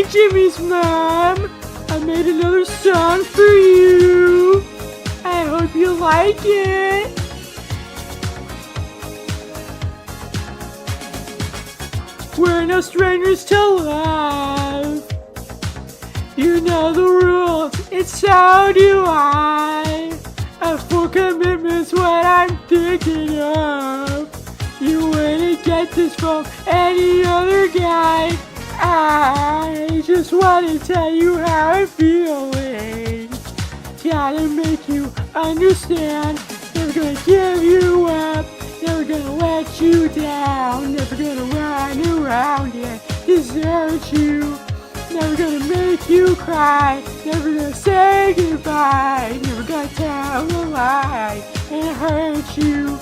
Hi, Jimmy's mom. I made another song for you. I hope you like it. We're no strangers to love. You know the rules, it's so do I. A full commitment's what I'm thinking of. You wouldn't get this from any other guy. I just want to tell you how I'm feeling. Gotta make you understand. Never gonna give you up. Never gonna let you down. Never gonna run around and desert you. Never gonna make you cry. Never gonna say goodbye. Never gonna tell a lie and hurt you.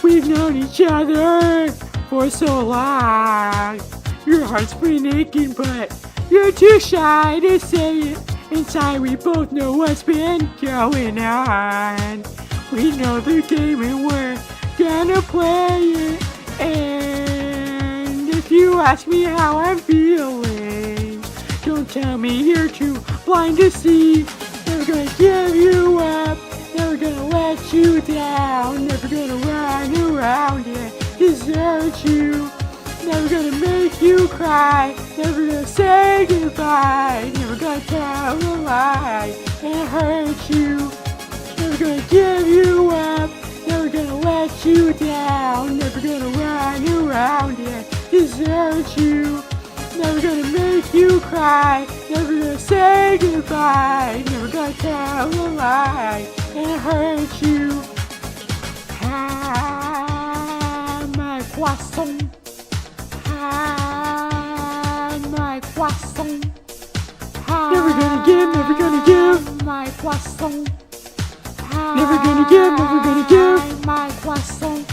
We've known each other for so long. Your heart's been aching, but you're too shy to say it. Inside we both know what's been going on. We know the game and we're gonna play it. And if you ask me how I'm feeling, don't tell me you're too blind to see. Never gonna give you up. Never gonna let you down. Never gonna run around and desert you. Never gonna make you cry. Never gonna say goodbye. Never gonna tell a lie and hurt you. Never gonna give you up. Never gonna let you down. Never gonna run around and desert you. Never gonna make you cry. Never gonna say goodbye. Never gonna tell a lie and hurt you. Ah, my poisson. Ah, my poisson. Never gonna give, my poisson. Never gonna give, my poisson.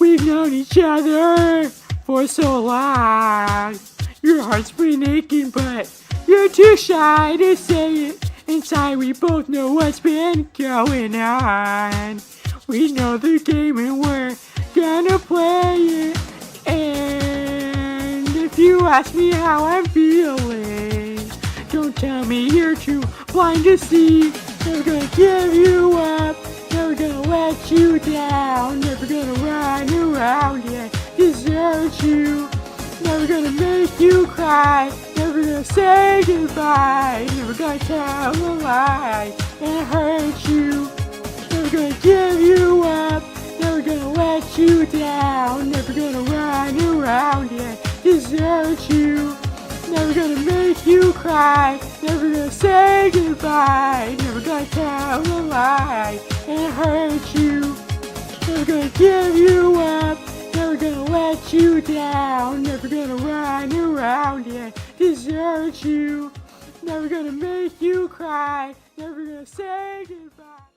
We've known each other for so long. Your heart's been aching, but you're too shy to say it. Inside we both know what's been going on. We know the game and we're gonna play it. And if you ask me how I'm feeling, don't tell me you're too blind to see. Never gonna give you up. Never gonna let you down. Never gonna run around and desert you. Never gonna make you cry. Never gonna say goodbye. Never gonna tell a lie and hurt you. Never gonna give you up. Never gonna let you down. Never gonna run around and desert you. Never gonna make you cry. Never gonna say goodbye. Never gonna tell a lie and hurt you. Never gonna give you up. Never gonna let you down. Never gonna run around and desert you. Never gonna make you cry. Never gonna say goodbye.